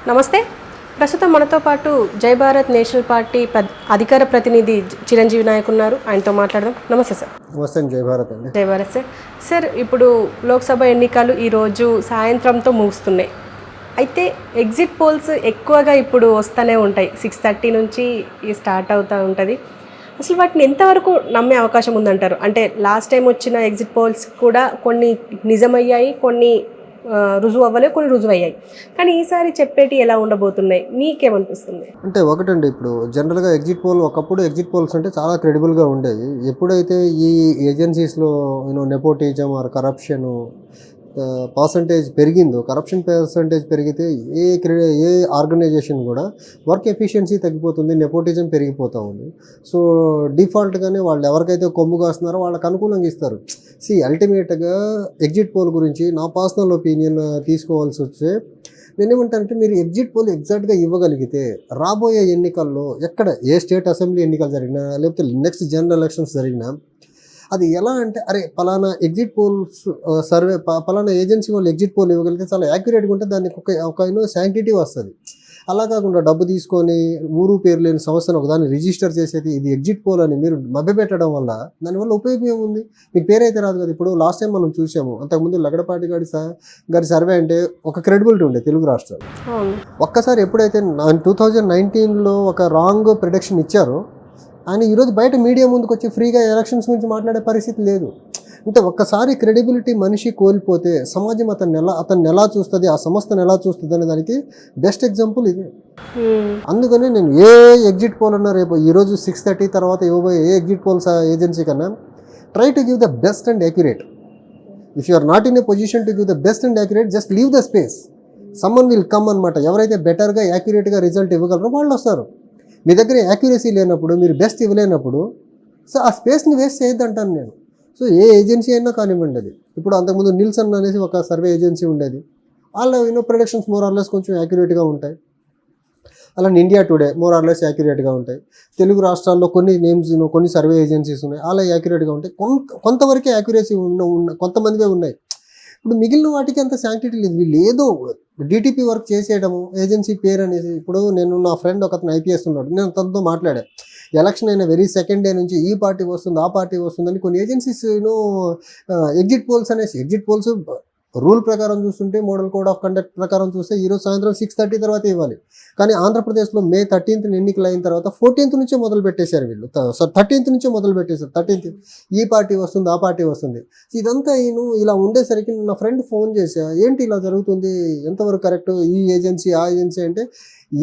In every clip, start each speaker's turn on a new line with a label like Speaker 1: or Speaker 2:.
Speaker 1: నమస్తే. ప్రస్తుతం మనతో పాటు జై భారత్ నేషనల్ పార్టీ అధికార ప్రతినిధి చిరంజీవి నాయక్ ఉన్నారు. ఆయనతో మాట్లాడదాం. నమస్తే సార్.
Speaker 2: నమస్తే. జై భారత్ అండి.
Speaker 1: జై భారత్ సార్. సార్, ఇప్పుడు లోక్సభ ఎన్నికలు ఈరోజు సాయంత్రంతో ముగుస్తున్నాయి. అయితే ఎగ్జిట్ పోల్స్ ఎక్కువగా ఇప్పుడు వస్తూనే ఉంటాయి. 6:30 నుంచి స్టార్ట్ అవుతూ ఉంటుంది. అసలు వాటిని ఎంతవరకు నమ్మే అవకాశం ఉందంటారు? అంటే లాస్ట్ టైం వచ్చిన ఎగ్జిట్ పోల్స్ కూడా కొన్ని నిజమయ్యాయి, కొన్ని రుజువు అవ్వలేదు, కొన్ని రుజువు అయ్యాయి. కానీ ఈసారి చెప్పేటి ఎలా ఉండబోతున్నాయి, మీకేమనిపిస్తుంది?
Speaker 2: అంటే ఒకటండి, ఇప్పుడు జనరల్గా ఒకప్పుడు ఎగ్జిట్ పోల్స్ అంటే చాలా క్రెడిబుల్గా ఉండేవి. ఎప్పుడైతే ఈ ఏజెన్సీస్లో నెపోటిజం ఆర్ కరప్షన్ పర్సంటేజ్ పెరిగిందో, కరప్షన్ పర్సంటేజ్ పెరిగితే ఏ ఆర్గనైజేషన్ కూడా వర్క్ ఎఫిషియన్సీ తగ్గిపోతుంది, నెపోటిజం పెరిగిపోతూ ఉంది. సో డిఫాల్ట్గానే వాళ్ళు ఎవరికైతే కొమ్ము కాస్తున్నారో వాళ్ళకి అనుకూలంగా ఇస్తారు. అల్టిమేట్గా ఎగ్జిట్ పోల్ గురించి నా పర్సనల్ ఒపీనియన్ తీసుకోవాల్సి వస్తే నేనేమంటానంటే, మీరు ఎగ్జిట్ పోల్ ఎగ్జాక్ట్గా ఇవ్వగలిగితే రాబోయే ఎన్నికల్లో ఎక్కడ ఏ స్టేట్ అసెంబ్లీ ఎన్నికలు జరిగినా లేకపోతే నెక్స్ట్ జనరల్ ఎలక్షన్స్ జరిగినా అది ఎలా అంటే, అరే పలానా ఎగ్జిట్ పోల్స్ సర్వే పలానా ఏజెన్సీ వాళ్ళు ఎగ్జిట్ పోల్ ఇవ్వగలిగితే చాలా యాక్యురేట్గా ఉంటే దానికి ఒక శాంక్టిటీ వస్తుంది. అలా కాకుండా డబ్బు తీసుకొని ఊరు పేరు లేని సంస్థను ఒకదాన్ని రిజిస్టర్ చేసేది ఇది ఎగ్జిట్ పోల్ అని మీరు మభ్యపెట్టడం వల్ల దానివల్ల ఉపయోగం ఏముంది? మీకు పేరైతే రాదు కదా. ఇప్పుడు లాస్ట్ టైం మనం చూసాము, అంతకుముందు లగడపాటి గారి సర్వే అంటే ఒక క్రెడిబిలిటీ ఉండే తెలుగు రాష్ట్రాలు. ఒక్కసారి ఎప్పుడైతే 2019లో ఒక రాంగ్ ప్రిడిక్షన్ ఇచ్చారో ఆయన ఈరోజు బయట మీడియా ముందుకు వచ్చి ఫ్రీగా ఎలక్షన్స్ గురించి మాట్లాడే పరిస్థితి లేదు. అంటే ఒక్కసారి క్రెడిబిలిటీ మనిషి కోల్పోతే సమాజం అతన్ని ఎలా చూస్తుంది, ఆ సంస్థను ఎలా చూస్తుంది అనే దానికి బెస్ట్ ఎగ్జాంపుల్ ఇది. అందుకని నేను ఏ ఎగ్జిట్ పోల్ అన్నా రేపు ఈరోజు 6:30 తర్వాత ఇవ్వబోయే ఏ ఎగ్జిట్ పోల్స్ ఏజెన్సీ కన్నా try to give the best and accurate. If you are not in a position to give the best and accurate, just leave the space, someone will come అనమాట. ఎవరైతే బెటర్గా యాక్యురేట్గా రిజల్ట్ ఇవ్వగలరో వాళ్ళు వస్తారు. మీ దగ్గర accuracy లేనప్పుడు, మీరు best ఇవ్వలేనప్పుడు so ఆ స్పేస్ని waste చేయొద్దు అంటాను నేను. సో ఏ ఏజెన్సీ అయినా కానివ్వండి. అది ఇప్పుడు అంతకుముందు నిల్సన్ అనేసి ఒక సర్వే ఏజెన్సీ ఉండేది. వాళ్ళ ప్రొడక్షన్స్ మోర్ ఆర్ లెస్ కొంచెం యాక్యురేట్గా ఉంటాయి. అలానే India Today more or less యాక్యురేట్గా ఉంటాయి. తెలుగు రాష్ట్రాల్లో కొన్ని నేమ్స్ కొన్ని సర్వే ఏజెన్సీస్ ఉన్నాయి, అలా యాక్యురేట్గా ఉంటాయి. కొంతవరకే యాక్యురసీ కొంతమందివే ఉన్నాయి. ఇప్పుడు మిగిలిన వాటికి అంత శాంక్టిటీ లేదు. వీళ్ళు ఏదో డిటిపి వర్క్ చేసేయడము, ఏజెన్సీ పేరు అనేసి. ఇప్పుడు నేను నా ఫ్రెండ్ ఒకతను ఐపీఎస్ ఉన్నాడు, నేను తనతో మాట్లాడా. ఎలక్షన్ అయిన వెరీ సెకండ్ డే నుంచి ఈ పార్టీ వస్తుంది ఆ పార్టీ వస్తుందని కొన్ని ఏజెన్సీస్ ఎగ్జిట్ పోల్స్ రూల్ ప్రకారం చూస్తుంటే, మోడల్ కోడ్ ఆఫ్ కండక్ట్ ప్రకారం చూస్తే ఈరోజు సాయంత్రం 6:30 తర్వాత ఇవ్వాలి. కానీ ఆంధ్రప్రదేశ్లో May 13th ఎన్నికలు అయిన తర్వాత 14th నుంచే మొదలు పెట్టేశారు వీళ్ళు. 13th నుంచే మొదలు పెట్టేశారు. 13th ఈ పార్టీ వస్తుంది ఆ పార్టీ వస్తుంది. ఇదంతా ఇలా ఉండేసరికి నా ఫ్రెండ్ ఫోన్ చేశా, ఏంటి ఇలా జరుగుతుంది, ఎంతవరకు కరెక్ట్, ఈ ఏజెన్సీ ఆ ఏజెన్సీ అంటే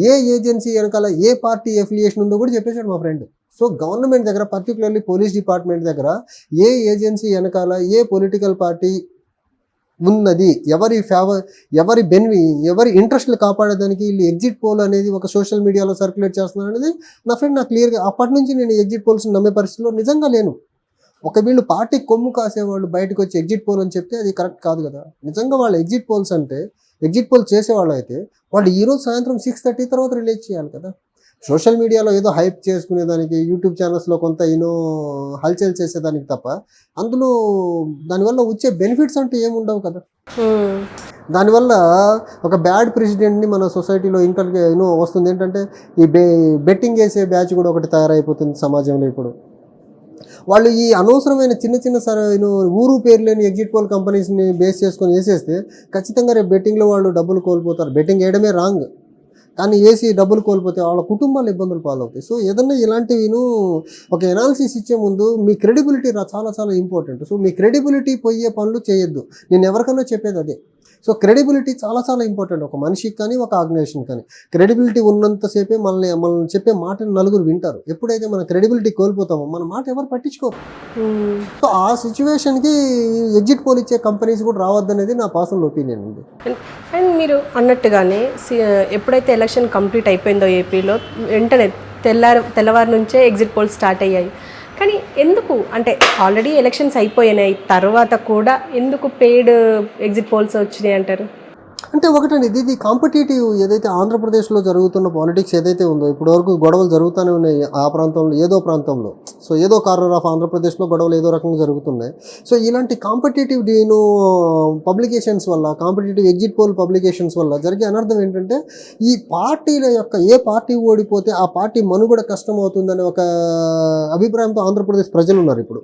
Speaker 2: ఏ ఏజెన్సీ వెనకాల ఏ పార్టీ ఎఫిలియేషన్ ఉందో కూడా చెప్పేశాడు మా ఫ్రెండ్. సో గవర్నమెంట్ దగ్గర, పర్టికులర్లీ పోలీస్ డిపార్ట్మెంట్ దగ్గర ఏ ఏజెన్సీ వెనకాల ఏ పొలిటికల్ పార్టీ ఉన్నది, ఎవరి ఇంట్రెస్ట్లు కాపాడేదానికి వీళ్ళు ఎగ్జిట్ పోల్ అనేది ఒక సోషల్ మీడియాలో సర్క్యులేట్ చేస్తున్నారు అనేది నా ఫ్రెండ్ నాకు క్లియర్గా. అప్పటి నుంచి నేను ఎగ్జిట్ పోల్స్ నమ్మే పరిస్థితిలో నిజంగా లేను. ఒక వీళ్ళు పార్టీ కొమ్ము కాసేవాళ్ళు బయటకు వచ్చి ఎగ్జిట్ పోల్ అని చెప్తే అది కరెక్ట్ కాదు కదా. నిజంగా వాళ్ళు ఎగ్జిట్ పోల్స్ అంటే ఎగ్జిట్ పోల్ చేసేవాళ్ళు అయితే వాళ్ళు ఈరోజు సాయంత్రం 6:30 తర్వాత రిలీజ్ చేయాలి కదా. సోషల్ మీడియాలో ఏదో హైప్ చేసుకునేదానికి, యూట్యూబ్ ఛానల్స్లో కొంత హల్చల్ చేసేదానికి తప్ప అందులో దానివల్ల వచ్చే బెనిఫిట్స్ అంటే ఏముండవు కదా. దానివల్ల ఒక బ్యాడ్ ప్రెసిడెంట్ని మన సొసైటీలో ఇంకా వస్తుంది. ఏంటంటే ఈ బెట్టింగ్ వేసే బ్యాచ్ కూడా ఒకటి తయారైపోతుంది సమాజంలో. ఇప్పుడు వాళ్ళు ఈ అనవసరమైన చిన్న ఊరు పేరు లేని ఎగ్జిట్ పోల్ కంపెనీస్ని బేస్ చేసుకొని వేసేస్తే ఖచ్చితంగా రేపు బెట్టింగ్లో వాళ్ళు డబ్బులు కోల్పోతారు. బెట్టింగ్ వేయడమే రాంగ్, కానీ వేసి డబ్బులు కోల్పోతే వాళ్ళ కుటుంబాలు ఇబ్బందులు పాలవుతాయి. సో ఏదన్నా ఇలాంటివి ఒక ఎనాలిసిస్ ఇచ్చే ముందు మీ క్రెడిబిలిటీ చాలా చాలా ఇంపార్టెంట్. సో మీ క్రెడిబిలిటీ పోయే పనులు చేయొద్దు. నేను ఎవరికైనా చెప్పేది అదే. సో క్రెడిబిలిటీ చాలా చాలా ఇంపార్టెంట్ ఒక మనిషికి కానీ ఒక ఆర్గనైజేషన్ కానీ. క్రెడిబిలిటీ ఉన్నంతసేపే మనల్ని చెప్పే మాటని నలుగురు వింటారు. ఎప్పుడైతే మన క్రెడిబిలిటీ కోల్పోతామో మన మాట ఎవరు పట్టించుకోరు. సో ఆ సిచ్యువేషన్కి ఎగ్జిట్ పోల్ ఇచ్చే కంపెనీస్ కూడా రావద్దనేది నా పర్సనల్ ఒపీనియన్ ఉంది.
Speaker 1: అండ్ మీరు అన్నట్టుగానే ఎప్పుడైతే ఎలక్షన్ కంప్లీట్ అయిపోయిందో ఏపీలో వెంటనే తెల్లవారు నుంచే ఎగ్జిట్ పోల్స్ స్టార్ట్ అయ్యాయి. కానీ ఎందుకు అంటే ఆల్రెడీ ఎలక్షన్స్ అయిపోయినాయి తర్వాత కూడా ఎందుకు పెయిడ్ ఎగ్జిట్ పోల్స్ వచ్చినాయి అంటారు?
Speaker 2: అంటే ఒకటండి, ఇది కాంపిటేటివ్ ఏదైతే ఆంధ్రప్రదేశ్లో జరుగుతున్న పాలిటిక్స్ ఏదైతే ఉందో, ఇప్పటి వరకు గొడవలు జరుగుతూనే ఉన్నాయి ఆ ప్రాంతంలో, ఏదో ప్రాంతంలో. సో ఏదో కార్నర్ ఆఫ్ ఆంధ్రప్రదేశ్లో గొడవలు ఏదో రకంగా జరుగుతున్నాయి. సో ఇలాంటి కాంపిటేటివ్ పబ్లికేషన్స్ వల్ల, కాంపిటేటివ్ ఎగ్జిట్ పోల్ పబ్లికేషన్స్ వల్ల జరిగే అనర్థం ఏంటంటే, ఈ పార్టీల యొక్క ఏ పార్టీ ఓడిపోతే ఆ పార్టీ మనుగడ కష్టం అవుతుందనే ఒక అభిప్రాయంతో ఆంధ్రప్రదేశ్ ప్రజలు ఉన్నారు ఇప్పుడు.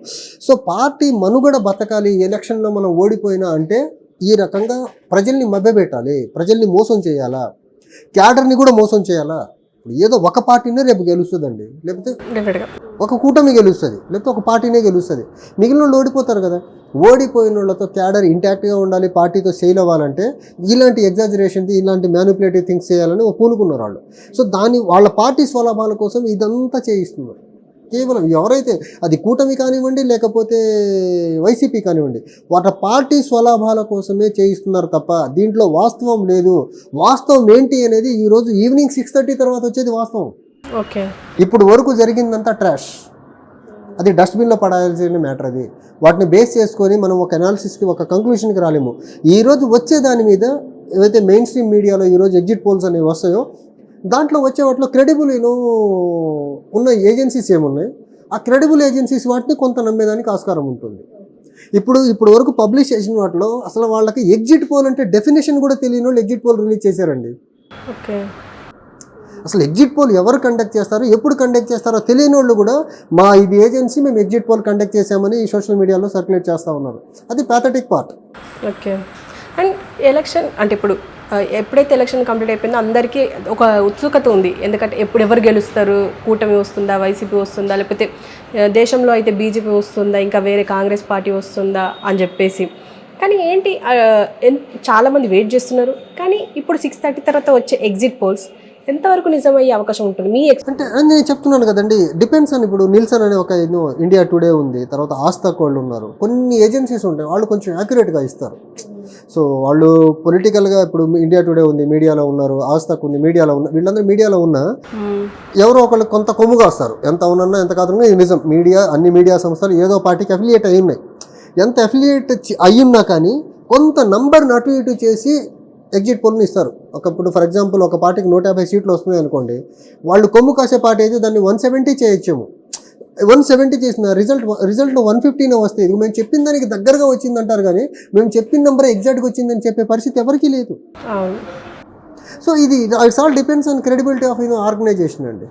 Speaker 2: సో పార్టీ మనుగడ బతకాలి, ఎలక్షన్లో మనం ఓడిపోయినా అంటే ఈ రకంగా ప్రజల్ని మభ్యపెట్టాలి, ప్రజల్ని మోసం చేయాలా, క్యాడర్ని కూడా మోసం చేయాలా. ఏదో ఒక పార్టీనే రేపు గెలుస్తుందండి, లేకపోతే ఒక కూటమి గెలుస్తుంది, లేకపోతే ఒక పార్టీనే గెలుస్తుంది, మిగిలిన వాళ్ళు ఓడిపోతారు కదా. ఓడిపోయిన వాళ్ళతో క్యాడర్ ఇంటాక్ట్గా ఉండాలి, పార్టీతో సేల్ అవ్వాలంటే ఇలాంటి ఎగ్జాజరేషన్, ఇలాంటి మ్యానిపులేటివ్ థింగ్స్ చేయాలని పూనుకున్నారు వాళ్ళు. సో వాళ్ళ పార్టీ స్వలాభాల కోసం ఇదంతా చేయిస్తున్నారు. కేవలం ఎవరైతే అది కూటమి కానివ్వండి, లేకపోతే వైసీపీ కానివ్వండి, వాళ్ళ పార్టీ స్వలాభాల కోసమే చేయిస్తున్నారు తప్ప దీంట్లో వాస్తవం లేదు. వాస్తవం ఏంటి అనేది ఈరోజు ఈవినింగ్ 6:30 తర్వాత వచ్చేది వాస్తవం.
Speaker 1: ఓకే,
Speaker 2: ఇప్పుడు వరకు జరిగిందంతా ట్రాష్, అది డస్ట్బిన్లో పడాల్సిన మ్యాటర్. అది వాటిని బేస్ చేసుకొని మనం ఒక అనాలిసిస్కి, ఒక కంక్లూషన్కి రాలేము. ఈరోజు వచ్చే దాని మీద ఏవైతే మెయిన్ స్ట్రీమ్ మీడియాలో ఈరోజు ఎగ్జిట్ పోల్స్ అనేవి వస్తాయో, దాంట్లో వచ్చే వాటిలో క్రెడిబుల్ ఉన్న ఏజెన్సీస్ ఏమున్నాయి, ఆ క్రెడిబుల్ ఏజెన్సీస్ వాటిని కొంత నమ్మేదానికి ఆస్కారం ఉంటుంది. ఇప్పుడు వరకు పబ్లిష్ చేసిన వాటిలో అసలు వాళ్ళకి ఎగ్జిట్ పోల్ అంటే డెఫినేషన్ కూడా తెలియని వాళ్ళు ఎగ్జిట్ పోల్ రిలీజ్ చేశారండి.
Speaker 1: ఓకే,
Speaker 2: అసలు ఎగ్జిట్ పోల్ ఎవరు కండక్ట్ చేస్తారో, ఎప్పుడు కండక్ట్ చేస్తారో తెలియని వాళ్ళు కూడా ఇది ఏజెన్సీ, మేము ఎగ్జిట్ పోల్ కండక్ట్ చేశామని సోషల్ మీడియాలో సర్క్యులేట్ చేస్తూ ఉన్నారు. అది pathetic part.
Speaker 1: Okay. And election అంటే ఇప్పుడు ఎప్పుడైతే ఎలక్షన్ కంప్లీట్ అయిపోయిందో అందరికీ ఒక ఉత్సుకత ఉంది. ఎందుకంటే ఎవరు గెలుస్తారు, కూటమి వస్తుందా, వైసీపీ వస్తుందా, లేకపోతే దేశంలో అయితే బీజేపీ వస్తుందా, ఇంకా వేరే కాంగ్రెస్ పార్టీ వస్తుందా అని చెప్పేసి. కానీ ఏంటి, చాలామంది వెయిట్ చేస్తున్నారు. కానీ ఇప్పుడు 6:30 తర్వాత వచ్చే ఎగ్జిట్ పోల్స్ ఎంతవరకు నిజమయ్యే అవకాశం ఉంటుంది మీ
Speaker 2: అంటే నేను చెప్తున్నాను కదండి, డిపెండ్స్ అని. ఇప్పుడు నిల్సన్ అనే ఒక ఇండియా టుడే ఉంది, తర్వాత ఆస్థాక్ వాళ్ళు ఉన్నారు, కొన్ని ఏజెన్సీస్ ఉంటాయి, వాళ్ళు కొంచెం యాక్యురేట్గా ఇస్తారు. సో వాళ్ళు పొలిటికల్గా, ఇప్పుడు ఇండియా టుడే ఉంది, మీడియాలో ఉన్నారు, ఆస్థాక్ ఉంది, మీడియాలో ఉన్న, వీళ్ళందరూ మీడియాలో ఉన్నా ఎవరో ఒకళ్ళు కొంత కొమ్ముగా వస్తారు. ఎంత అవునన్నా ఎంత కాదన్నా ఇది నిజం. అన్ని మీడియా సంస్థలు ఏదో పార్టీకి అఫిలియేట్ అయి ఉన్నాయి. ఎంత అఫిలియేట్ అయ్యున్నా కానీ కొంత నంబర్ని అటు ఇటు చేసి ఎగ్జిట్ పోల్ని ఇస్తారు. ఒకప్పుడు ఫర్ ఎగ్జాంపుల్ ఒక పార్టీకి 150 సీట్లు వస్తున్నాయి అనుకోండి, వాళ్ళు కొమ్ము కాసే పార్టీ అయితే దాన్ని 170 చేయొచ్చేమో. 170 చేసిన రిజల్ట్లో 115 వస్తాయి. ఇది మేము చెప్పిన దానికి దగ్గరగా వచ్చింది అంటారు, కానీ మేము చెప్పిన నెంబర్ ఎగ్జాక్ట్గా వచ్చిందని చెప్పే పరిస్థితి ఎవరికీ లేదు. So it's all depends on credibility of organization అండి.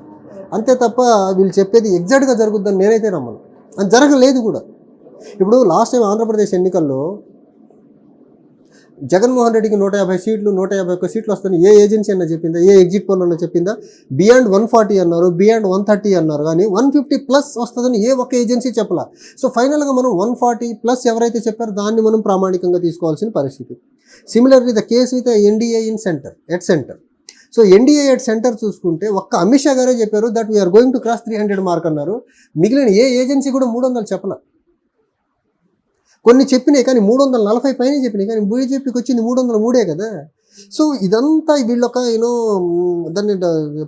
Speaker 2: అంతే తప్ప వీళ్ళు చెప్పేది ఎగ్జాక్ట్గా జరుగుద్దని నేనైతే నమ్మను, అది జరగలేదు కూడా. ఇప్పుడు లాస్ట్ టైం ఆంధ్రప్రదేశ్ ఎన్నికల్లో జగన్మోహన్ రెడ్డికి 150 సీట్లు, 151 సీట్లు వస్తాయని ఏ ఏజెన్సీ అన్నా చెప్పిందా, ఏ ఎగ్జిట్ పోల్ అన్నా చెప్పిందా? బియాండ్ 140 అన్నారు, బియాండ్ 130 అన్నారు, కానీ 150+ వస్తుందని ఏ ఒక్క ఏజెన్సీ చెప్పలా. సో ఫైనల్గా మనం 140+ ఎవరైతే చెప్పారో దాన్ని మనం ప్రామాణికంగా తీసుకోవాల్సిన పరిస్థితి. Similarly the case with NDA at centre. So NDA at centre చూసుకుంటే ఒక్క అమిత్ షా గారే చెప్పారు that we are going to cross 300 mark అన్నారు. మిగిలిన ఏ ఏజెన్సీ కూడా 300 చెప్పలా. కొన్ని చెప్పినాయి కానీ 340 పైన చెప్పినాయి, కానీ బీజేపీకి వచ్చింది 303 కదా. సో ఇదంతా వీళ్ళొక దాన్ని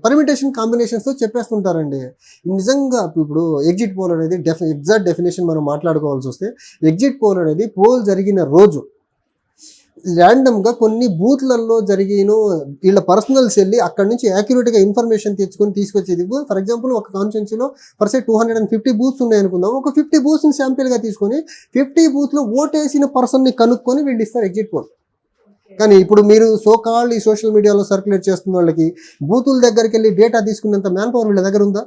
Speaker 2: పర్మిటేషన్ కాంబినేషన్స్తో చెప్పేస్తుంటారండి. నిజంగా ఇప్పుడు ఎగ్జిట్ పోల్ అనేది ఎగ్జాక్ట్ డెఫినేషన్ మనం మాట్లాడుకోవాల్సి వస్తే, ఎగ్జిట్ పోల్ అనేది పోల్ జరిగిన రోజు ర్యాండమ్గా కొన్ని బూత్లలో జరిగిన వీళ్ళ పర్సనల్స్ వెళ్ళి అక్కడి నుంచి యాక్యురేట్గా ఇన్ఫర్మేషన్ తీసుకొచ్చేది. ఫర్ ఎగ్జాంపుల్ ఒక కాన్స్టిట్యున్సీలో పర్సెంట్ 250 బూత్స్ ఉన్నాయి అనుకుందాం. ఒక 50 బూత్స్ని శాంపిల్గా తీసుకొని 50 బూత్లో ఓటేసిన పర్సన్ని కనుక్కొని వీళ్ళు ఇస్తారు ఎగ్జిట్ పోల్. కానీ ఇప్పుడు మీరు సోకాల్డ్ ఈ సోషల్ మీడియాలో సర్క్యులేట్ చేస్తున్న వాళ్ళకి బూతుల దగ్గరికి వెళ్ళి డేటా తీసుకునేంత మ్యాన్ పవర్ వీళ్ళ దగ్గర ఉందా?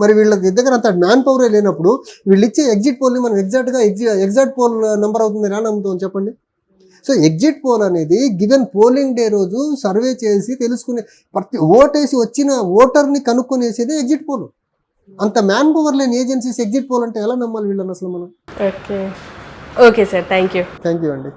Speaker 2: మరి వీళ్ళ దగ్గర అంత మ్యాన్ పవరే లేనప్పుడు వీళ్ళు ఇచ్చే ఎగ్జిట్ పోల్ని మనం ఎగ్జాక్ట్ పోల్ నెంబర్ అవుతుంది ఎలా నమ్ముతాం చెప్పండి? సో ఎగ్జిట్ పోల్ అనేది గివెన్ పోలింగ్ డే రోజు సర్వే చేసి తెలుసుకునే, ప్రతి ఓటేసి వచ్చిన ఓటర్ని కనుక్కొనేసేది ఎగ్జిట్ పోల్. అంత మ్యాన్ పవర్ లేని ఏజెన్సీస్ ఎగ్జిట్ పోల్ అంటే ఎలా నమ్మాలి వీళ్ళని అసలు మనం?
Speaker 1: ఓకే సార్, థ్యాంక్ యూ
Speaker 2: అండి.